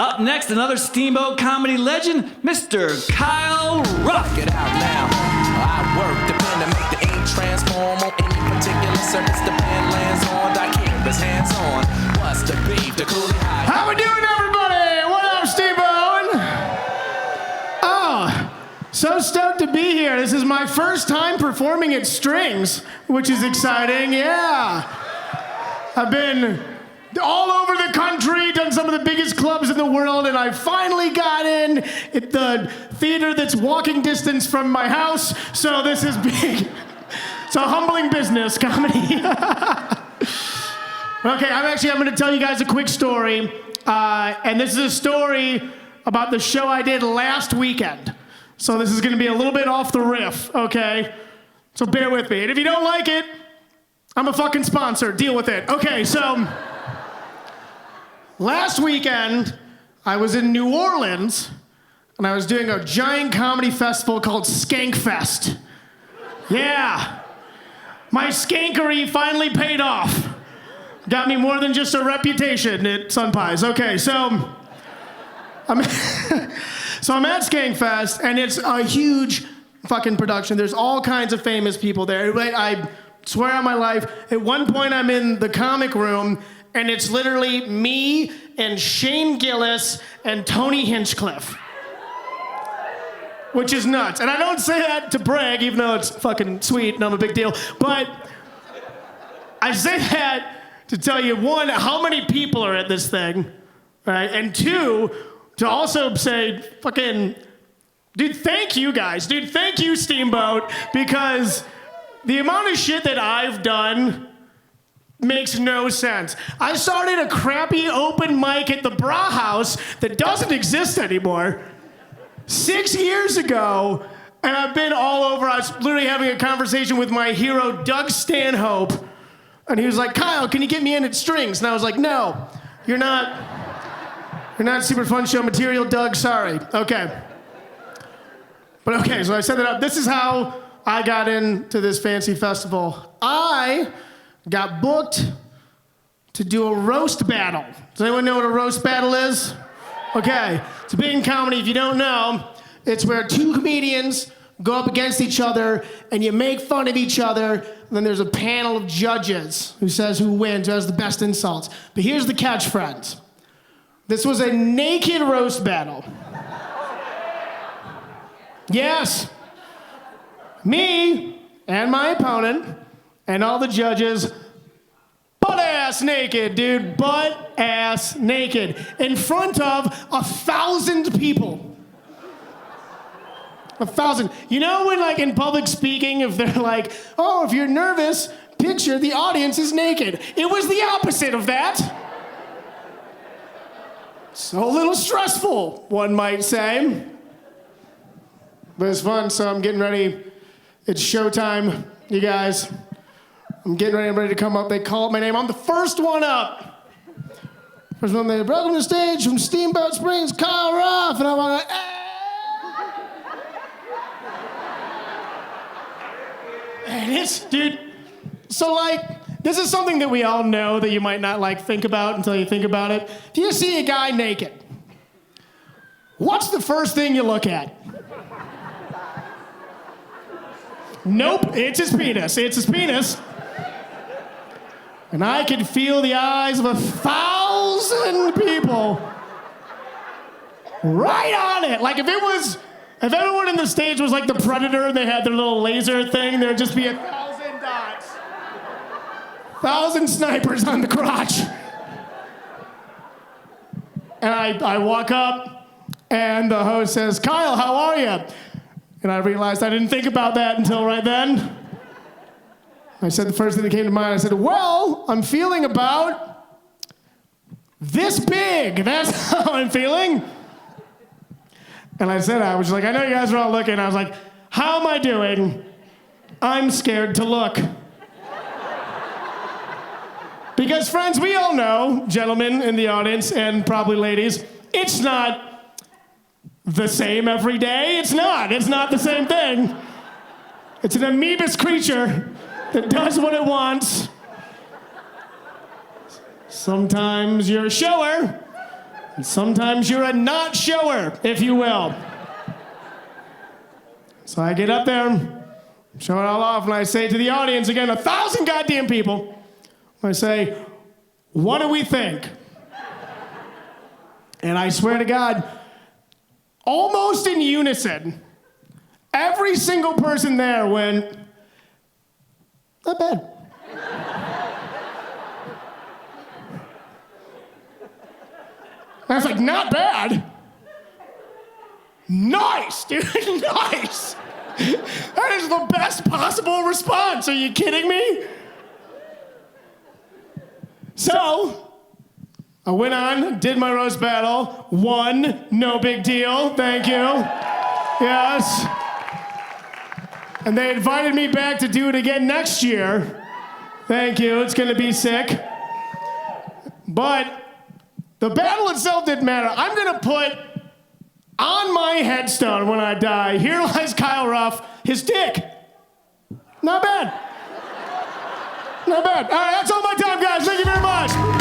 Up next, another Steamboat comedy legend, Mr. Kyle Ruff. Get out now. I work the pen to make the ink transform on any particular surface the pen lands on. I keep his hands on. What's the beef? The coolie high. How we doing, everybody? What up, Steamboat? Oh, so stoked to be here. This is my first time performing at Strings, which is exciting. Yeah. I've been all over the country, done some of the biggest clubs in the world, and I finally got in at the theater that's walking distance from my house, so this is big. It's a humbling business, comedy. Okay, I'm going to tell you guys a quick story, and this is a story about the show I did last weekend. So this is going to be a little bit off the riff, okay? So bear with me, and if you don't like it, I'm a fucking sponsor. Deal with it. Okay, so last weekend, I was in New Orleans, and I was doing a giant comedy festival called Skankfest. Yeah. My skankery finally paid off. Got me more than just a reputation at Sun Pies. Okay, so I'm at Skankfest, and it's a huge fucking production. There's all kinds of famous people there. I swear on my life, at one point I'm in the comic room, and it's literally me and Shane Gillis and Tony Hinchcliffe. Which is nuts. And I don't say that to brag, even though it's fucking sweet and I'm a big deal. But I say that to tell you, one, how many people are at this thing, right? And two, to also say, fucking, dude, thank you guys. Dude, thank you, Steamboat, because the amount of shit that I've done makes no sense. I started a crappy open mic at the Bra House that doesn't exist anymore 6 years ago, and I've been all over. I was literally having a conversation with my hero, Doug Stanhope, and he was like, Kyle, can you get me in at Strings? And I was like, no, you're not Super Fun Show material, Doug, sorry. Okay. But okay, so I set it up. This is how I got into this fancy festival. I got booked to do a roast battle. Does anyone know what a roast battle is? Okay, it's big in comedy. If you don't know, it's where two comedians go up against each other and you make fun of each other, and then there's a panel of judges who says who wins, who has the best insults. But here's the catch, friends. This was a naked roast battle. Yes. Me and my opponent and all the judges, butt-ass naked, dude, butt-ass naked, in front of 1,000 people. 1,000. You know when, like, in public speaking, if they're like, oh, if you're nervous, picture the audience is naked. It was the opposite of that. So a little stressful, one might say. But it's fun, so I'm getting ready. It's showtime, you guys. I'm getting ready. I'm ready to come up. They call my name. I'm the first one up. First one, they welcome to the stage from Steamboat Springs, Kyle Ruff. And I'm like, and it's, dude, so like, this is something that we all know that you might not like think about until you think about it. If you see a guy naked, what's the first thing you look at? Nope, it's his penis. It's his penis. And I could feel the eyes of 1,000 people right on it. Like if everyone in the stage was like the Predator and they had their little laser thing, there'd just be 1,000 dots. 1,000 snipers on the crotch. And I walk up and the host says, Kyle, how are you? And I realized I didn't think about that until right then. I said the first thing that came to mind, I said, well, I'm feeling about this big. That's how I'm feeling. And I said, I was like, I know you guys are all looking. I was like, how am I doing? I'm scared to look. Because friends, we all know, gentlemen in the audience and probably ladies, it's not the same every day. It's not the same thing. It's an amoebus creature that does what it wants. Sometimes you're a shower, And sometimes you're a not shower, if you will. So I get up there, show it all off, and I say to the audience, again, 1,000 goddamn people, I say, what do we think? And I swear to God, almost in unison, every single person there went, not bad. I was like, not bad? Nice, dude, nice. That is the best possible response. Are you kidding me? So, I went on, did my roast battle, won, no big deal, thank you. Yes. And they invited me back to do it again next year. Thank you, it's gonna be sick. But the battle itself didn't matter. I'm gonna put on my headstone when I die, here lies Kyle Ruff, his dick. Not bad. Not bad. All right, that's all my time, guys. Thank you very much.